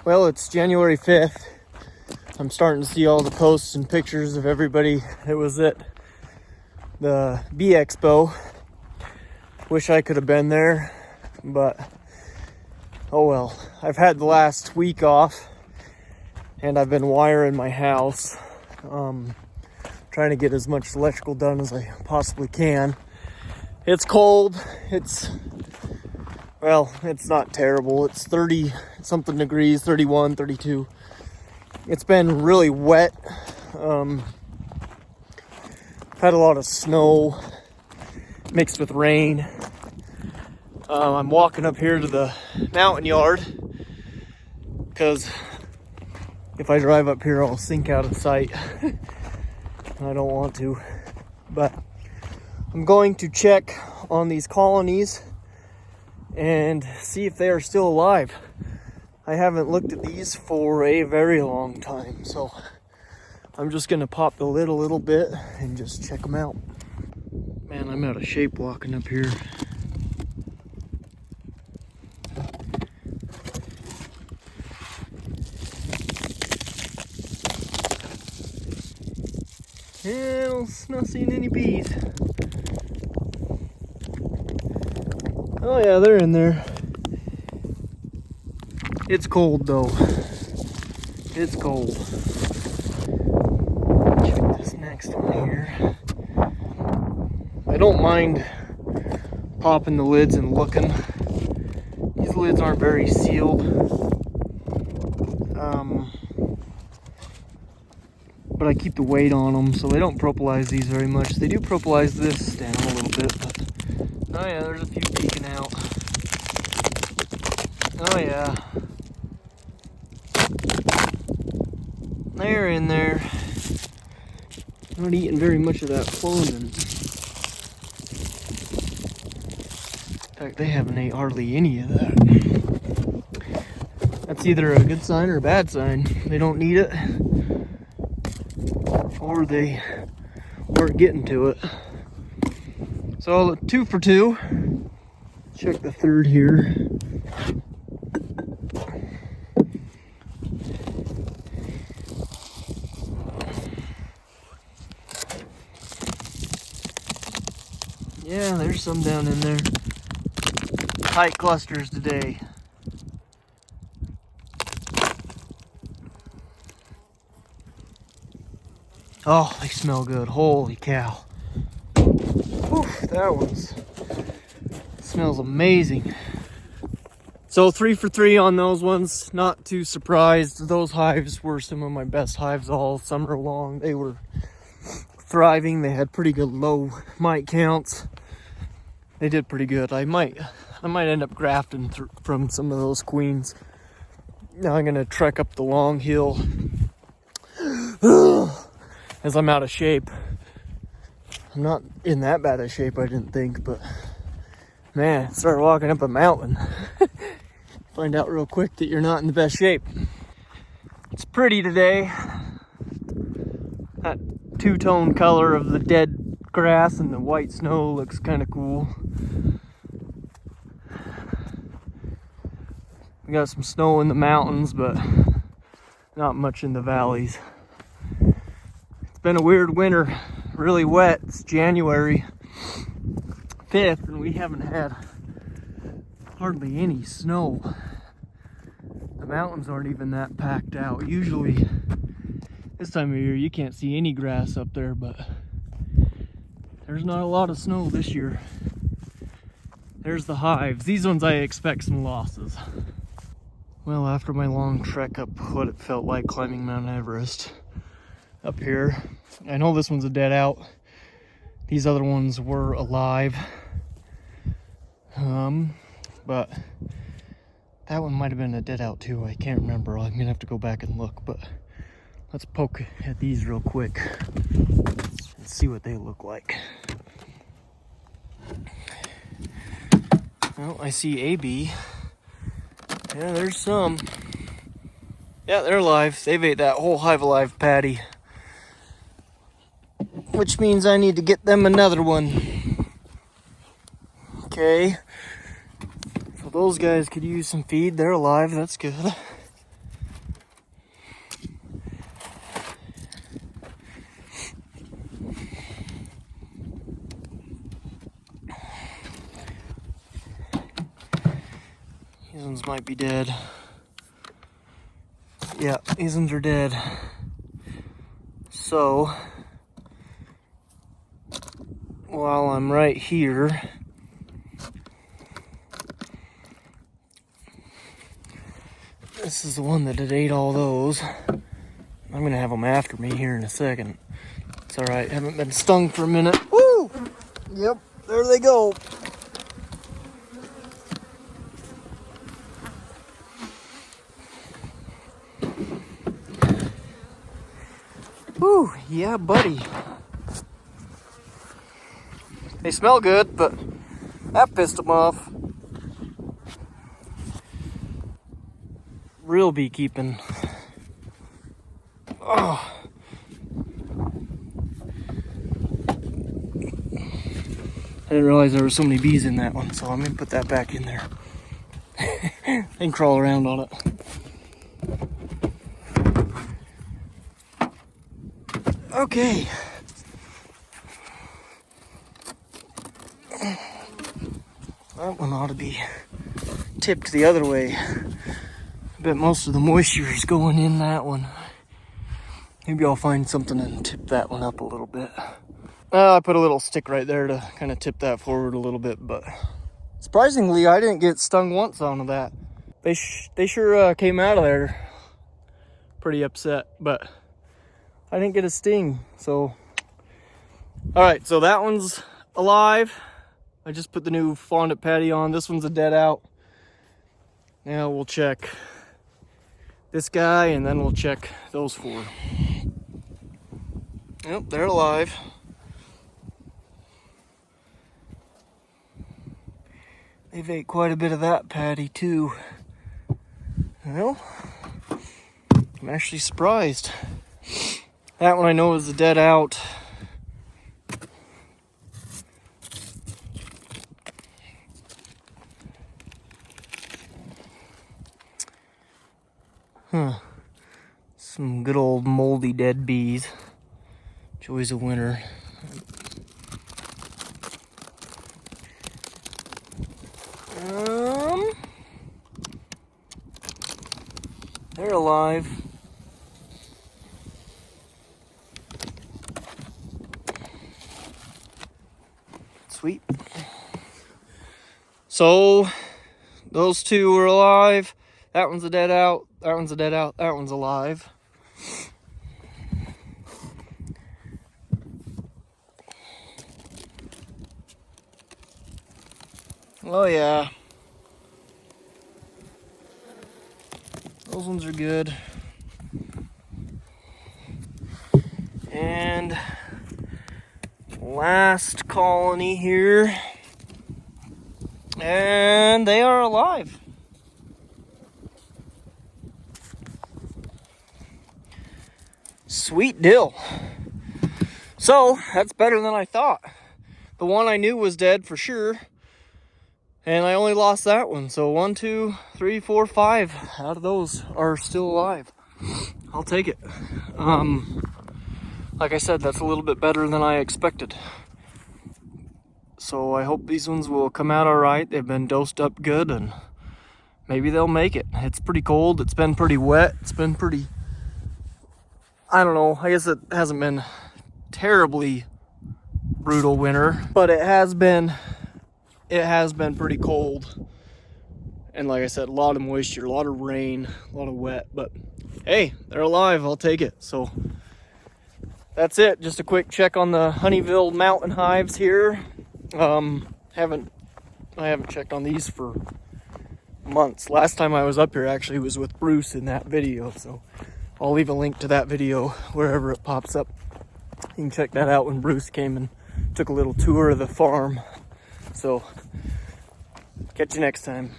Well, it's January 5th. I'm starting to see all the posts and pictures of everybody that was at the Bee Expo. Wish I could have been there, but oh well. I've had the last week off and I've been wiring my house. Trying to get as much electrical done as I possibly can. It's cold. It's not terrible. It's 30 something degrees, 31, 32. It's been really wet. I've had a lot of snow mixed with rain. I'm walking up here to the mountain yard because if I drive up here, I'll sink out of sight. I don't want to, but I'm going to check on these colonies and see if they are still alive. I haven't looked at these for a very long time, so I'm just gonna pop the lid a little bit and just check them out. Man, I'm out of shape walking up here. Yeah, not seeing any bees. Oh yeah, they're in there. It's cold though. It's cold. Check this next one here. I don't mind popping the lids and looking. These lids aren't very sealed. But I keep the weight on them, so they don't propolize these very much. They do propolize this down a little bit, but oh yeah, there's a few peeking out. Oh yeah. They're in there. Not eating very much of that fondant. In fact, they haven't ate hardly any of that. That's either a good sign or a bad sign. They don't need it, or they weren't getting to it. So 2 for 2. Check the third here. Yeah, there's some down in there. Tight clusters today. Oh, they smell good. Holy cow. Oof, that smells amazing. So 3 for 3 on those ones. Not too surprised. Those hives were some of my best hives all summer long. They were thriving. They had pretty good low mite counts. They did pretty good. I might end up grafting from some of those queens. Now I'm gonna trek up the long hill as I'm out of shape. I'm not in that bad of shape, I didn't think, but man, start walking up a mountain. Find out real quick that you're not in the best shape. It's pretty today. That two-tone color of the dead grass and the white snow looks kind of cool. We got some snow in the mountains, but not much in the valleys. It's been a weird winter, really wet. It's January 5th and we haven't had hardly any snow. The mountains aren't even that packed out. Usually this time of year you can't see any grass up there, but there's not a lot of snow this year. There's the hives. These ones I expect some losses. Well, after my long trek up what it felt like climbing Mount Everest up here, I know this one's a dead out. These other ones were alive. But that one might have been a dead out too. I can't remember. I'm gonna have to go back and look, but let's poke at these real quick and see what they look like. Well, I see a bee. Yeah, there's some. Yeah, they're alive. They've ate that whole hive alive patty. Which means I need to get them another one. Okay. So those guys could use some feed. They're alive. That's good. ones might be dead. Yeah, these ones are dead. So, while I'm right here, this is the one that had ate all those. I'm gonna have them after me here in a second. It's all right, haven't been stung for a minute. Woo! Yep, there they go. Woo, yeah, buddy. They smell good, but that pissed them off. Real beekeeping. Oh. I didn't realize there were so many bees in that one, so I'm gonna put that back in there. And crawl around on it. Okay. That one ought to be tipped the other way. I bet most of the moisture is going in that one. Maybe I'll find something and tip that one up a little bit. I put a little stick right there to kind of tip that forward a little bit, but surprisingly, I didn't get stung once on that. They sure came out of there pretty upset, but I didn't get a sting, so. All right, so that one's alive. I just put the new fondant patty on. This one's a dead out. Now we'll check this guy, and then we'll check those 4. Yep, they're alive. They've ate quite a bit of that patty too. Well, I'm actually surprised. That one I know is a dead out. Huh. Some good old moldy dead bees. Joys of winter. They're alive. Sweet. So, those 2 are alive. That one's a dead out. That one's a dead out. That one's alive. Oh yeah. Those ones are good. And last colony here. And they are alive. Sweet deal. So, that's better than I thought. The one I knew was dead for sure. And I only lost that one. So 1, 2, 3, 4, 5 out of those are still alive. I'll take it. Like I said, that's a little bit better than I expected. So I hope these ones will come out all right. They've been dosed up good, and maybe they'll make it. It's pretty cold. It's been pretty wet. It's been pretty, I don't know. I guess it hasn't been terribly brutal winter, but it has been pretty cold. And like I said, a lot of moisture, a lot of rain, a lot of wet, but hey, they're alive. I'll take it. So that's it. Just a quick check on the Honeyville mountain hives here. I haven't checked on these for months. Last time I was up here actually was with Bruce in that video, so I'll leave a link to that video wherever it pops up. You can check that out when Bruce came and took a little tour of the farm. So catch you next time.